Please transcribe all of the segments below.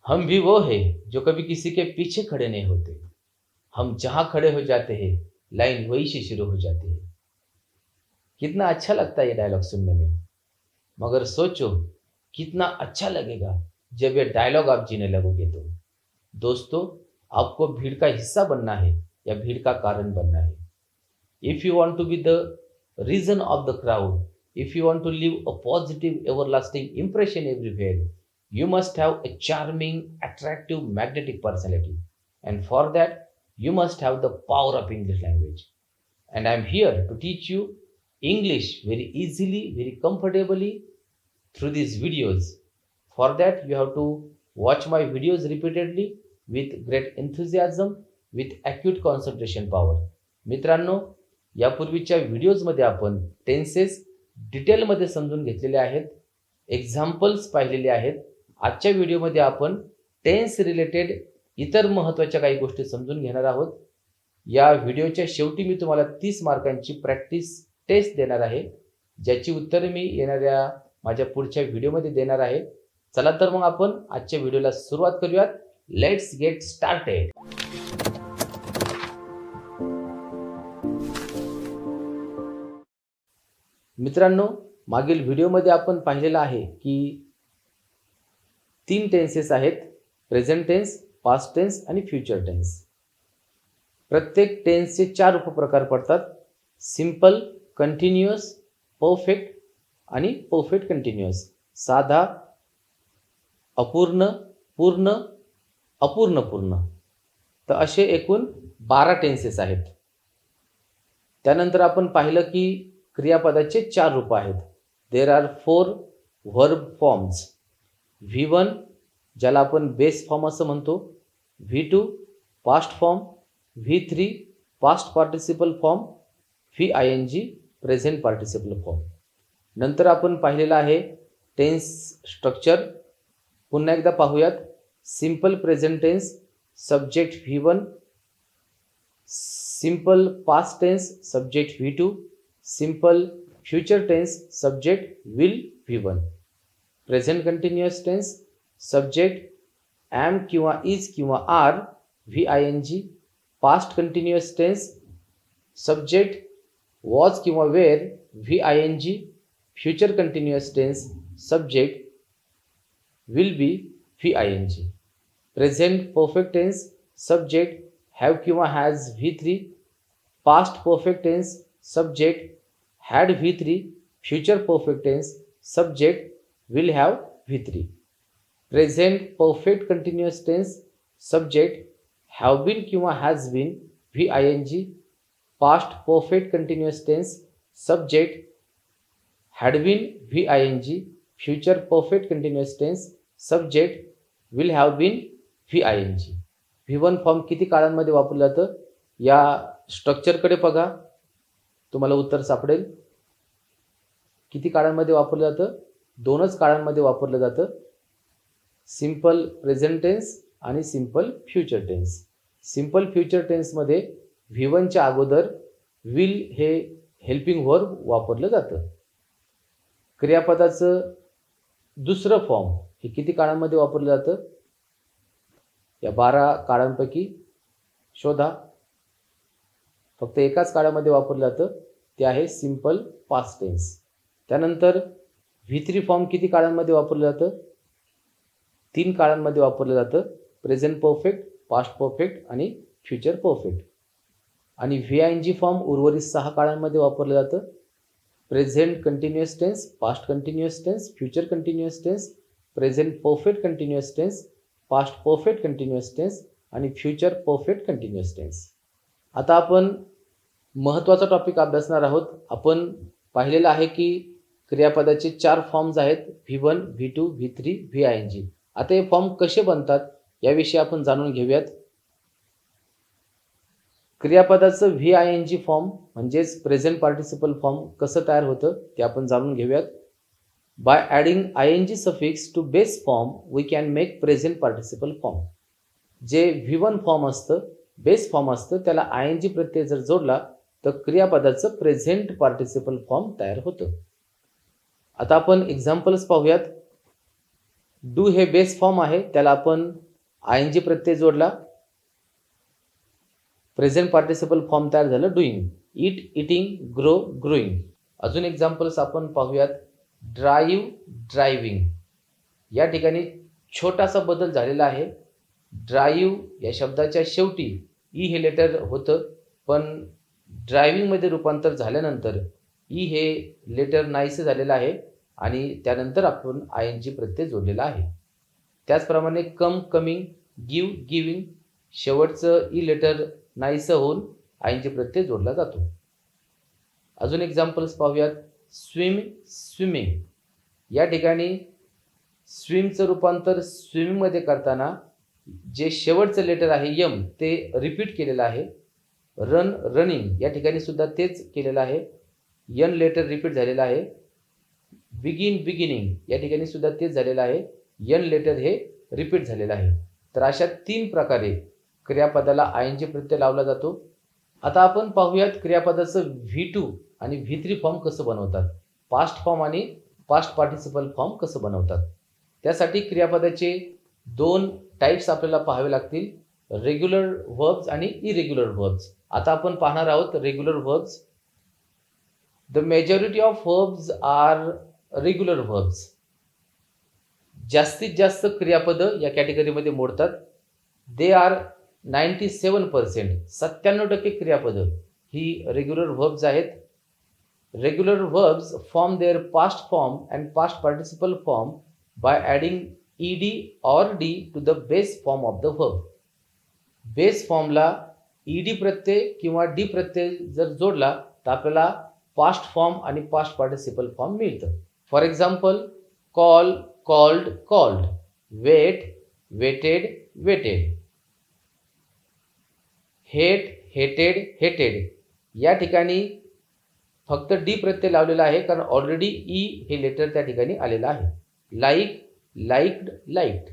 हम भी वो हैं जो कभी किसी के पीछे खड़े नहीं होते। हम जहाँ खड़े हो जाते हैं, लाइन वहीं से शुरू हो जाती है। कितना अच्छा लगता है ये डायलॉग सुनने में। मगर सोचो, कितना अच्छा लगेगा जब ये डायलॉग आप जीने लगोगे तो। दोस्तों, आपको भीड़ का हिस्सा बनना है या भीड़ का कारण बनना है? If you want to be the reason of the crowd, if you want to leave a positive, everlasting impression everywhere, you must have a charming, attractive, magnetic personality. And for that, you must have the power of English language. And I'm here to teach you English very easily, very comfortably through these videos. For that, you have to watch my videos repeatedly with great enthusiasm, with acute concentration power. मित्रांनो, यापूर्वीच्या व्हिडिओजमध्ये आपण tenses डिटेलमध्ये समजून घेतलेले आहेत, examples पाहिलेले आहेत. आजच्या व्हिडिओमध्ये आपण टेन्स रिलेटेड इतर महत्त्वाच्या काही गोष्टी समजून घेणार आहोत. या व्हिडिओच्या शेवटी मी तुम्हाला 30 मार्कांची प्रॅक्टिस टेस्ट देणार आहे, ज्याची उत्तरे मी येणाऱ्या माझ्या पुढच्या व्हिडिओमध्ये देणार आहे. चला तर मग आपण आजच्या व्हिडिओला सुरुवात करूयात. Let's get started. मित्रांनो, मागील व्हिडिओमध्ये आपण पाहिलेलं आहे की 3 टेन्सेस आहेत: प्रेझेंट टेन्स, पास्ट टेन्स आणि फ्युचर टेन्स. प्रत्येक टेन्सचे 4 उपप्रकार पडतात: सिंपल, कंटिन्युअस, परफेक्ट आणि परफेक्ट कंटिन्युअस. साधा, अपूर्ण, पूर्ण, अपूर्ण पूर्ण. तर असे एकूण 12 टेन्सेस आहेत. त्यानंतर आपण पाहिलं की क्रियापदाचे 4 रूप आहेत. There are 4 verb forms. V1 ज्याला आपण बेस फॉर्म असं म्हणतो, V2 past form, V3 past participle form, VING present participle form. नंतर आपण पाहिलेलं आहे टेन्स स्ट्रक्चर. पुन्हा एकदा पाहूयात. Simple present tense, subject V1. Simple past tense, subject V2. Simple future tense, subject will V1. Present continuous tense, subject am किंवा is किंवा are, VING. Past continuous tense, subject was किंवा were, VING. Future continuous tense, subject will be, VING. Present perfect tense, subject have किंवा has, V3. Past perfect tense, subject had, V3. Future perfect tense, subject will have, V3. Present perfect continuous tense, subject have been किंवा has been, VING. Past perfect continuous tense, subject had been, VING. Future perfect continuous tense, subject will have been, VING. V1 form किती काळांमध्ये वापरलं जातं? या स्ट्रक्चरकडे बघा, तुम्हाला उत्तर सापडेल. किती काळांमध्ये वापरलं जातं? 2च काळांमध्ये वापरलं जातं. सिंपल प्रेझेंट टेन्स आणि simple future tense. Simple future टेन्समध्ये V1च्या अगोदर विल हे हेल्पिंग वर्ब वापरलं जातं. क्रियापदाचं दुसरं फॉर्म हे किती काळांमध्ये वापरलं जातं? या 12 काळांपैकी शोधा. फक्त एकाच काळामध्ये वापरलं जातं, ते आहे सिंपल पास्ट टेन्स. त्यानंतर V3 फॉर्म किती काळांमध्ये वापरलं जातं? 3 काळांमध्ये वापरलं जातं: प्रेझेंट परफेक्ट, पास्ट परफेक्ट आणि फ्युचर परफेक्ट. आणि VING फॉर्म उर्वरित 6 काळांमध्ये वापरलं जातं: present continuous tense, past continuous tense, future continuous tense, present perfect continuous tense, past perfect continuous tense आणि फ्युचर परफेक्ट कंटिन्युअस टेन्स. आता आपण महत्त्वाचा टॉपिक अभ्यासणार आहोत. आपण पाहिलेलं आहे की क्रियापदाचे 4 फॉर्म्स आहेत: V1, V2, V3, VING. आता हे फॉर्म कसे बनतात याविषयी आपण जाणून घेऊयात. क्रियापदाचं VING फॉर्म म्हणजेच प्रेझेंट पार्टिसिपल फॉर्म कसं तयार होतं ते आपण जाणून घेऊयात. By adding ING suffix to base form we can make present participle form. जे V1 फॉर्म असतं, बेस फॉर्म असतं, त्याला ING प्रत्यय जर जोडला तर क्रियापदाचं प्रेझेंट पार्टिसिपल फॉर्म तयार होतं. आता आपण एक्झाम्पल्स पाहूयात. डू हे बेस फॉर्म आहे, त्याला आपण आयएनजी प्रत्यय जोडला, प्रेझेंट पार्टिसिपल फॉर्म तयार झालं doing. It, eating, grow, growing. अजून एक्झाम्पल्स आपण पाहूयात. Drive, driving. या ठिकाणी छोटासा बदल झालेला आहे. ड्राईव्ह या शब्दाच्या शेवटी ई हे लेटर होतं, पण ड्रायव्हिंगमध्ये रूपांतर झाल्यानंतर ई हे लेटर नाहीसे झालेलं आहे आणि त्यानंतर आपण आय एन जी प्रत्यय जोडलेला आहे. त्याचप्रमाणे कम, कमिंग, गिव्ह, गिविंग शेवटचं ई लेटर नाहीसं होऊन आय एन जी प्रत्यय जोडला जातो. अजून एक्झाम्पल्स पाहूयात. Swim, swimming. या ठिकाणी स्विमचं रूपांतर स्विमिंगमध्ये करताना जे शेवटचं लेटर आहे यम ते रिपीट केलेलं आहे. रन, रनिंग या ठिकाणी सुद्धा तेच केलेलं आहे. यन लेटर रिपीट झालेलं आहे. बिगिन, बिगिनिंग या ठिकाणी सुद्धा तेच झालेलं आहे. यन लेटर हे रिपीट झालेलं आहे. तर अशा 3 प्रकारे क्रियापदाला आय एन जी प्रत्यय लावला जातो. आता आपण पाहूयात क्रियापदाचं V2 आणि V3 फॉर्म कसं बनवतात. पास्ट फॉर्म आणि पास्ट पार्टिसिपल फॉर्म कसं बनवतात. त्यासाठी क्रियापदाचे 2 टाईप्स आपल्याला पाहावे लागतील. रेग्युलर व्हर्ब्स आणि इरेग्युलर व्हर्ब्स. आता आपण पाहणार आहोत regular verbs. The majority of verbs are regular verbs. जास्तीत जास्त क्रियापदं या कॅटेगरीमध्ये मोडतात. They are 97%. 97% क्रियापदं ही रेग्युलर व्हर्ब्स आहेत. Regular verbs form their past form and past participle form by adding ed or d to the base form of the verb. Base फॉर्मला ed प्रत्यय किंवा d प्रत्यय जर जोडला तर आपल्याला पास्ट फॉर्म आणि पास्ट पार्टिसिपल फॉर्म मिळतं. For example, call, called, called. Wait, waited, waited. Hate, hated, hated. या ठिकाणी फक्त डी प्रत्यय लावलेला आहे कारण ऑलरेडी ई हे लेटर त्या ठिकाणी आलेलं आहे. Like, liked, liked.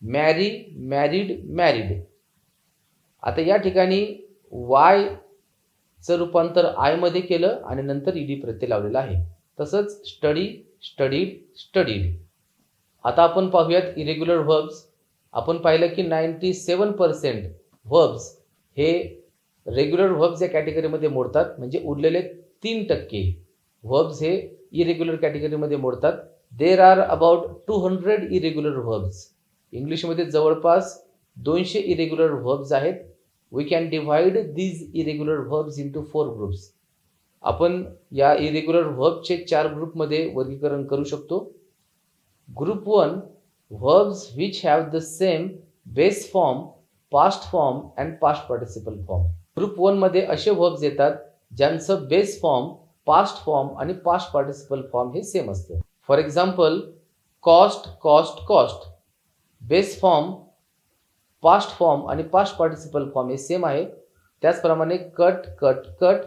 मॅरी, मॅरिड, मॅरिड. आता या ठिकाणी वायचं रूपांतर आयमध्ये केलं आणि नंतर ईडी प्रत्यय लावलेला आहे. तसंच स्टडी, स्टडीड, स्टडीड. आता आपण पाहूयात इरेग्युलर व्हर्ब्स. आपण पाहिलं की 97% व्हर्ब्स हे रेग्युलर व्हर्ब्स या कॅटेगरीमध्ये मोडतात, म्हणजे उरलेले 3% व्हर्ब्स हे इरेग्युलर कॅटेगरीमध्ये मोडतात. There are about 200 irregular verbs. इंग्लिशमध्ये जवळपास 200 इरेग्युलर व्हर्ब्स आहेत. We can divide these irregular verbs into 4 groups. आपण या इरेग्युलर व्हर्बचे 4 ग्रुपमध्ये वर्गीकरण करू शकतो. Group 1, verbs which have the same base form, past form and past participle form. Group 1 मध्ये असे व्हर्ब्स येतात ज्यांचं बेस फॉर्म, पास्ट फॉर्म आणि पास्ट पार्टिसिपल फॉर्म हे सेम असतं. For example, cost, cost, cost. Base form, past form आणि past participle form हे same आहे. त्याचप्रमाणे cut, cut, cut.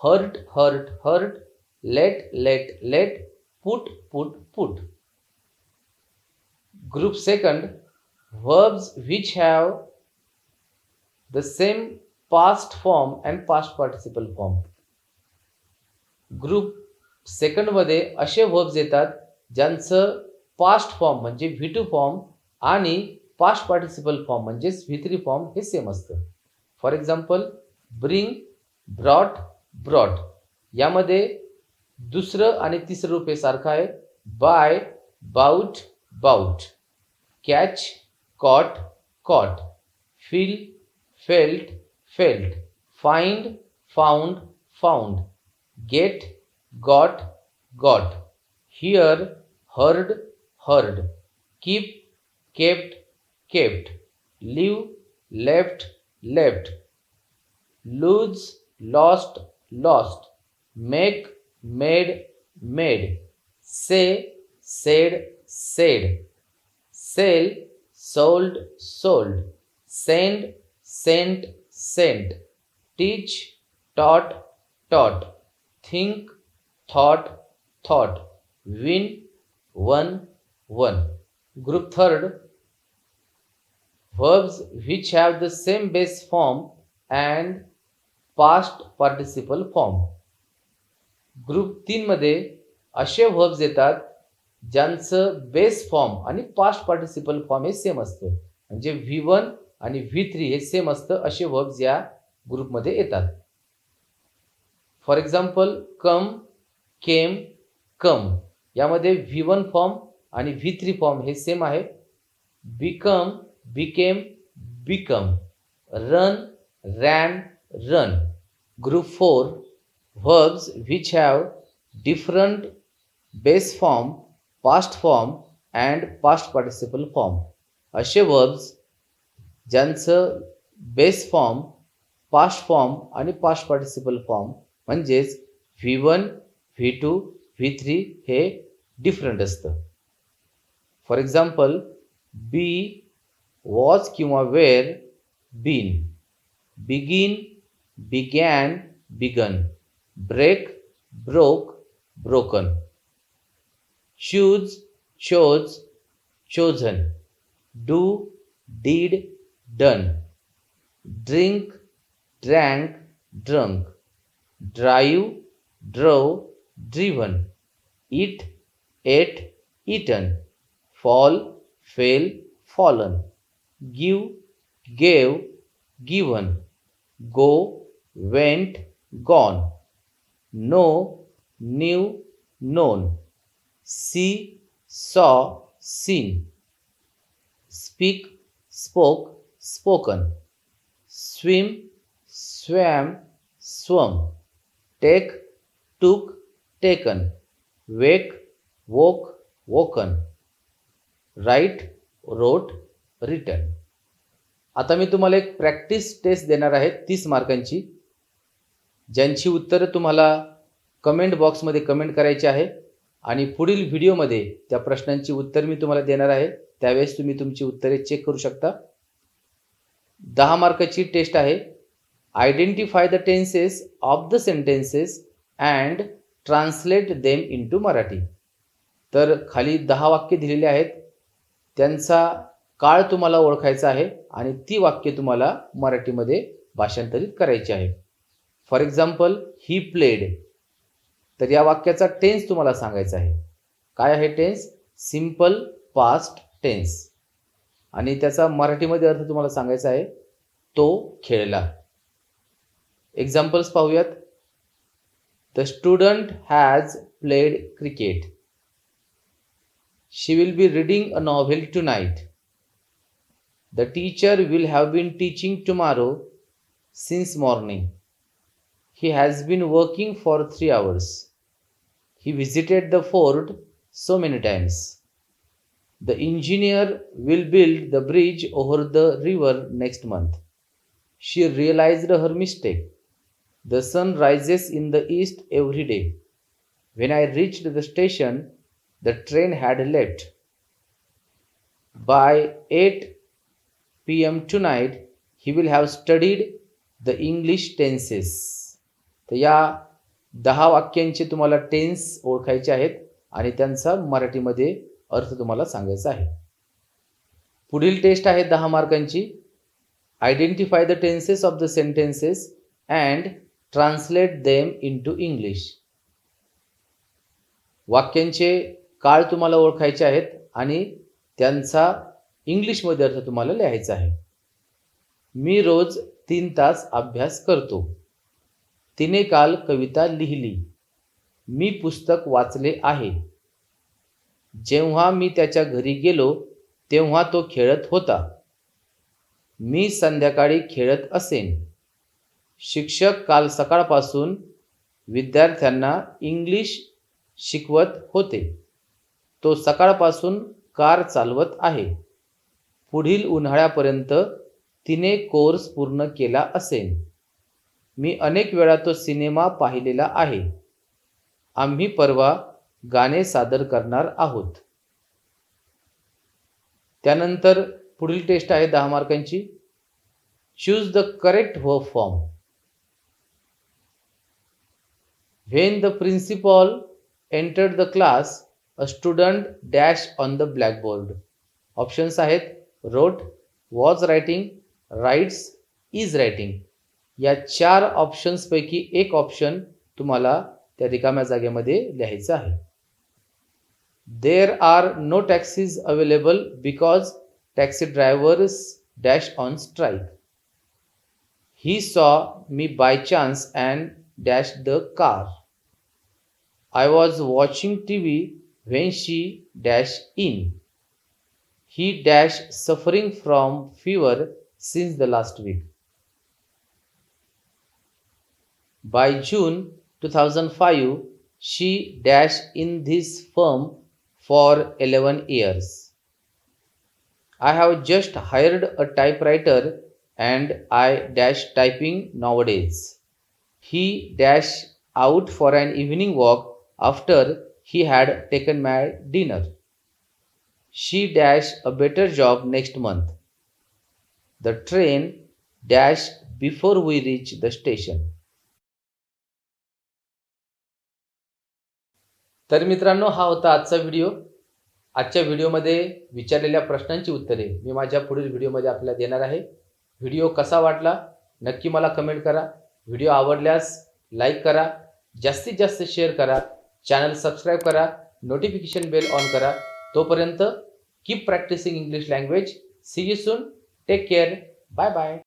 Hurt, hurt, hurt. Let, let, let. Put, put, put. Group 2, verbs which have the same past form and past participle form. Group 2 मध्ये असे verbs येतात ज्यांचं past form म्हणजे V2 form आणि past participle form म्हणजे V3 form हे same असतं. For example, bring, brought, brought. यामध्ये दुसरं आणि तिसरं रूप हे सारखं आहे. Buy, bought, bought. Catch, caught, caught. Feel, felt, felt. Find, found, found. Get, got, got. Hear, heard, heard. Keep, kept, kept. Leave, left, left. Lose, lost, lost. Make, made, made. Say, said, said. Sell, sold, sold. Send, sent, sent. Teach, taught, taught. Think, thought, thought. Win, won, won. Group 3, verbs which have the same base form and past participle form. Group 3 मध्ये असे verbs येतात ज्यांचं base form आणि past participle form हे same असतं, म्हणजे V1 आणि V3 हे सेम असतं, असे वर्ब्स या ग्रुपमध्ये येतात. फॉर एक्झाम्पल कम, केम, कम यामध्ये V1 फॉर्म आणि V3 फॉर्म हे सेम आहे. Become, became, become, run, ran, run. Group 4, verbs which have different base form, past form and past participle form. असे verbs ज्यांचं बेस फॉर्म, पास्ट फॉर्म आणि past participle form म्हणजेच V1, V2, V3 हे different असतं. For example be, was किंवा were, been. Begin, began, begun. Break, broke, broken. Choose, chose, chosen. Do, did, done. Drink, drank, drunk. Drive, drove, driven. Eat, ate, eaten. Fall, fell, fallen. Give, gave, given. Go, went, gone. Know, knew, known. See, saw, seen. Speak, spoke, spoken. Swim, swam, swum. Take, took, taken. Wake, woke, woken. Write, wrote, written. आता मी तुम्हाला एक practice taste देणार आहे 30 मार्कांची, ज्यांची उत्तरं तुम्हाला comment बॉक्समध्ये comment करायची आहे आणि पुढील व्हिडिओमध्ये त्या प्रश्नांची उत्तर मी तुम्हाला देणार आहे. त्यावेळेस तुम्ही तुमची उत्तरे चेक करू शकता. 10 मार्काची टेस्ट आहे. Identify the tenses of the sentences and translate them into Marathi. तर खाली 10 वाक्य दिलेली आहेत, त्यांचा काळ तुम्हाला ओळखायचा आहे आणि ती वाक्य तुम्हाला मराठीमध्ये भाषांतरित करायची आहे. फॉर एक्झाम्पल ही प्लेड, तर या वाक्याचा टेन्स तुम्हाला सांगायचा आहे. काय आहे टेन्स? Simple past tense. आणि त्याचा मराठीमध्ये अर्थ तुम्हाला सांगायचा आहे, तो खेळला. एक्झाम्पल्स पाहूयात. The student has played cricket. She will be reading a novel tonight. The teacher will have been teaching tomorrow since morning. He has been working for 3 hours. He visited the fort so many times. The engineer will build the bridge over the river next month. She realized her mistake. The sun rises in the east every day. When I reached the station, the train had left. By 8 p.m. tonight, he will have studied the English tenses. तर या 10 वाक्यांचे तुम्हाला tense ओळखायचे आहेत आणि त्यांचा मराठीमध्ये अर्थ तुम्हाला सांगायचा आहे. पुढील टेस्ट आहे 10 मार्कांची. Identify the tenses of the sentences and translate them into English. वाक्यांचे काळ तुम्हाला ओळखायचे आहेत आणि त्यांचा इंग्लिशमध्ये अर्थ तुम्हाला लिहायचा आहे. मी रोज 3 तास अभ्यास करतो. तिने काल कविता लिहिली. मी पुस्तक वाचले आहे. जेव्हा मी त्याच्या घरी गेलो तेव्हा तो खेळत होता. मी संध्याकाळी खेळत असेन. शिक्षक काल सकाळपासून विद्यार्थ्यांना इंग्लिश शिकवत होते. तो सकाळपासून कार चालवत आहे. पुढील उन्हाळ्यापर्यंत तिने कोर्स पूर्ण केला असेल. मी अनेक वेळा तो सिनेमा पाहिलेला आहे. आम्ही परवा गाणे सादर करणार आहोत. त्यानंतर पुढील टेस्ट आहे 10 मार्कांची. Choose the correct verb form. When the principal entered the class a student dash on the blackboard. Options आहेत wrote, was writing, writes, is writing. या 4 ऑप्शन्सपैकी एक ऑप्शन तुम्हाला त्या रिकाम्या जागेमध्ये लिहायचं आहे. There are no taxis available because taxi drivers dash on strike. He saw me by chance and dashed the car. I was watching TV when she dashed in. He dashed suffering from fever since the last week. By June 2005, she dashed in this firm for 11 years. I have just hired a typewriter and I dash typing nowadays. He dashed out for an evening walk after he had taken my dinner. She dashed a better job next month. The train dashed before we reached the station. तर मित्रांनो, हा होता आजचा video. आजच्या व्हिडिओमध्ये विचारलेल्या प्रश्नांची उत्तरे मी माझ्या पुढील व्हिडिओमध्ये आपल्याला देणार आहे. व्हिडिओ कसा वाटला नक्की मला कमेंट करा. व्हिडिओ आवडल्यास लाईक करा, जास्तीत जास्त शेअर करा, चॅनल सबस्क्राईब करा, नोटिफिकेशन बेल ऑन करा. तोपर्यंत keep practising English language. See you soon. Take care. Bye bye.